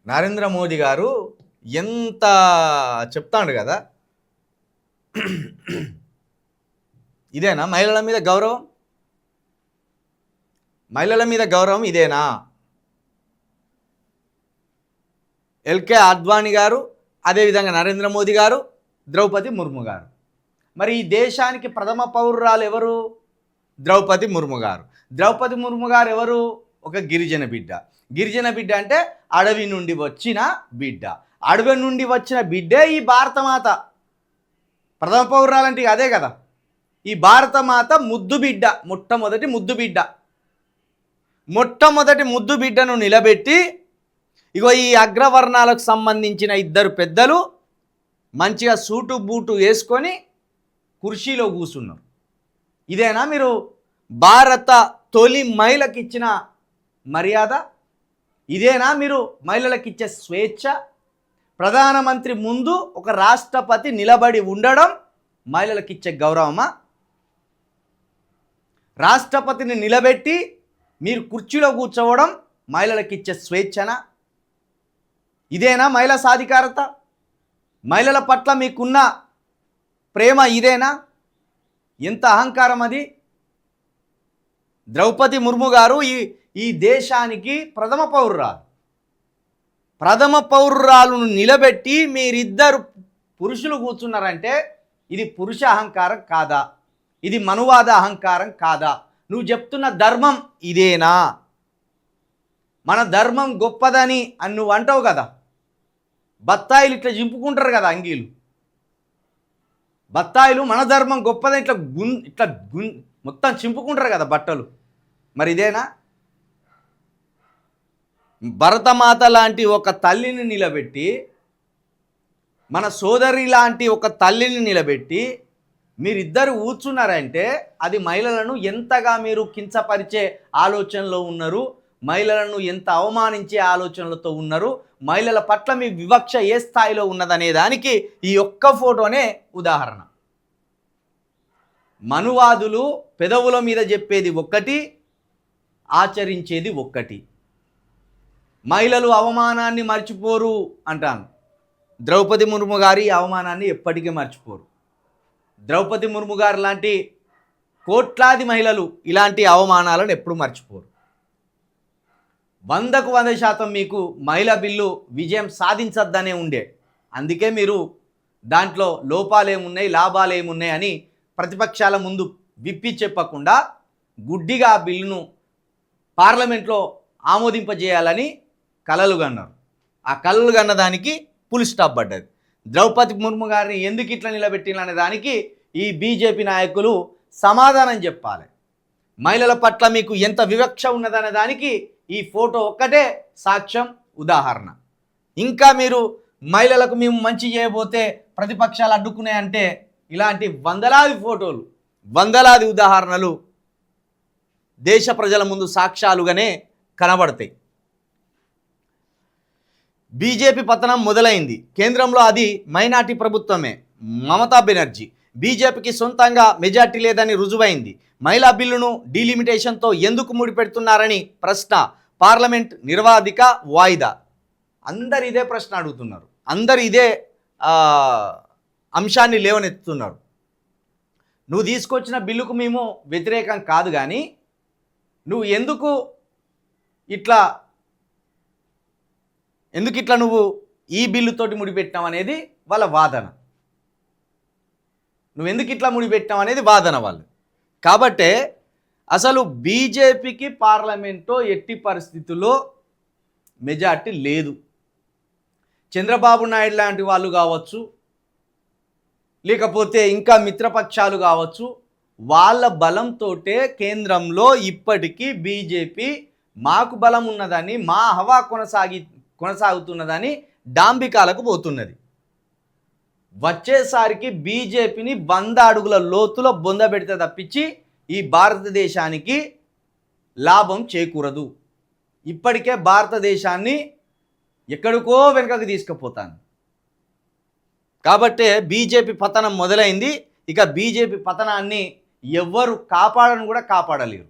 నరేంద్ర మోదీ గారు ఎంత చెప్తాడు కదా, ఇదేనా మహిళల మీద గౌరవం? మహిళల మీద గౌరవం ఇదేనా? ఎల్కే అద్వానీ గారు, అదేవిధంగా నరేంద్ర మోదీ గారు, ద్రౌపది ముర్ము గారు. మరి ఈ దేశానికి ప్రథమ పౌరురాలు ఎవరు? ద్రౌపది ముర్ము గారు. ద్రౌపది ముర్ము గారు ఎవరు? ఒక గిరిజన బిడ్డ. గిరిజన బిడ్డ అంటే అడవి నుండి వచ్చిన బిడ్డ. అడవి నుండి వచ్చిన బిడ్డే ఈ భారతమాత. ప్రథమ పౌరురాలంటే అదే కదా. ఈ భారతమాత ముద్దు బిడ్డ, మొట్టమొదటి ముద్దు బిడ్డను నిలబెట్టి ఇగో ఈ అగ్రవర్ణాలకు సంబంధించిన ఇద్దరు పెద్దలు మంచిగా సూటు బూటు వేసుకొని కుర్చీలో కూర్చున్నారు. ఇదేనా మీరు భారత తొలి మహిళకి ఇచ్చిన మర్యాద? ఇదేనా మీరు మహిళలకు ఇచ్చే స్వేచ్ఛ? ప్రధానమంత్రి ముందు ఒక రాష్ట్రపతి నిలబడి ఉండడం మహిళలకు ఇచ్చే గౌరవమా? రాష్ట్రపతిని నిలబెట్టి మీరు కుర్చీలో కూర్చోవడం మహిళలకు ఇచ్చే స్వేచ్ఛనా? ఇదేనా మహిళా సాధికారత? మహిళల పట్ల మీకున్న ప్రేమ ఇదేనా? ఎంత అహంకారం అది! ద్రౌపది ముర్ము గారు ఈ దేశానికి ప్రథమ పౌరురాలను నిలబెట్టి మీరిద్దరు పురుషులు కూర్చున్నారంటే ఇది పురుష అహంకారం కాదా? ఇది మనువాద అహంకారం కాదా? నువ్వు చెప్తున్న ధర్మం ఇదేనా? మన ధర్మం గొప్పదని అని నువ్వు అంటావు కదా. బత్తాయిలు ఇట్లా చింపుకుంటారు కదా, అంగీలు బత్తాయిలు మన ధర్మం గొప్పదని ఇట్లా మొత్తం చింపుకుంటారు కదా బట్టలు. మరి ఇదేనా? భరతమాత లాంటి ఒక తల్లిని నిలబెట్టి, మన సోదరి లాంటి ఒక తల్లిని నిలబెట్టి మీరిద్దరు కూర్చున్నారంటే అది మహిళలను ఎంతగా మీరు కించపరిచే ఆలోచనలో ఉన్నారు, మహిళలను ఎంత అవమానించే ఆలోచనలతో ఉన్నారు, మహిళల పట్ల మీ వివక్ష ఏ స్థాయిలో ఉన్నదనే దానికి ఈ ఒక్క ఫోటోనే ఉదాహరణ. మనువాదులు పెదవుల మీద చెప్పేది ఒక్కటి, ఆచరించేది ఒక్కటి. మహిళలు అవమానాన్ని మర్చిపోరు అంటాను. ద్రౌపది ముర్ము గారి అవమానాన్ని ఎప్పటికీ మర్చిపోరు. ద్రౌపది ముర్ము గారు లాంటి కోట్లాది మహిళలు ఇలాంటి అవమానాలను ఎప్పుడు మర్చిపోరు. 100% మీకు మహిళా బిల్లు విజయం సాధించద్దనే ఉండే. అందుకే మీరు దాంట్లో లోపాలేమున్నాయి, లాభాలేమున్నాయి అని ప్రతిపక్షాల ముందు విప్పి చెప్పకుండా గుడ్డిగా ఆ బిల్లును పార్లమెంట్లో ఆమోదింపజేయాలని కలలు కన్నారు. ఆ కలలు కన్న దానికి ఫుల్ స్టాప్ పడ్డది. ద్రౌపది ముర్ము గారిని ఎందుకు ఇట్లా నిలబెట్టిననే దానికి ఈ బీజేపీ నాయకులు సమాధానం చెప్పాలి. మహిళల పట్ల మీకు ఎంత వివక్ష ఉన్నదనే దానికి ఈ ఫోటో ఒక్కటే సాక్ష్యం, ఉదాహరణ. ఇంకా మీరు మహిళలకు మేము మంచి చేయబోతే ప్రతిపక్షాలు అడ్డుకున్నాయంటే ఇలాంటి వందలాది ఫోటోలు, వందలాది ఉదాహరణలు దేశ ప్రజల ముందు సాక్ష్యాలుగానే కనబడతాయి. బీజేపీ పతనం మొదలైంది. కేంద్రంలో అది మైనార్టీ ప్రభుత్వమే. మమతా బెనర్జీ బీజేపీకి సొంతంగా మెజార్టీ లేదని రుజువైంది. మహిళా బిల్లును డీలిమిటేషన్తో ఎందుకు ముడిపెడుతున్నారని ప్రశ్న. పార్లమెంట్ నిర్వాధిక వాయిదా. అందరు ఇదే ప్రశ్న అడుగుతున్నారు, అందరు ఇదే అంశాన్ని లేవనెత్తుతున్నారు. నువ్వు తీసుకొచ్చిన బిల్లుకు మేము వ్యతిరేకం కాదు, కానీ నువ్వు ఎందుకు ఇట్లా నువ్వు ఈ బిల్లుతోటి ముడిపెట్టావు అనేది వాళ్ళ వాదన. నువ్వు ఎందుకు ఇట్లా ముడిపెట్టావు అనేది వాదన వాళ్ళు. కాబట్టే అసలు బీజేపీకి పార్లమెంట్లో ఎట్టి పరిస్థితుల్లో మెజార్టీ లేదు. చంద్రబాబు నాయుడు లాంటి వాళ్ళు కావచ్చు, లేకపోతే ఇంకా మిత్రపక్షాలు కావచ్చు, వాళ్ళ బలంతో కేంద్రంలో ఇప్పటికీ బీజేపీ మాకు బలం ఉన్నదని, మా హవా కొనసాగుతున్నదని డాంబికాలకు పోతున్నది. వచ్చేసరికి బీజేపీని 100 అడుగుల లోతులో బొందబెడితే తప్పించి ఈ భారతదేశానికి లాభం చేకూరదు. ఇప్పటికే భారతదేశాన్ని ఎక్కడికో వెనుకకు తీసుకుపోతాను. కాబట్టే బీజేపీ పతనం మొదలైంది. ఇక బీజేపీ పతనాన్ని ఎవ్వరు కాపాడను కూడా కాపాడలేరు.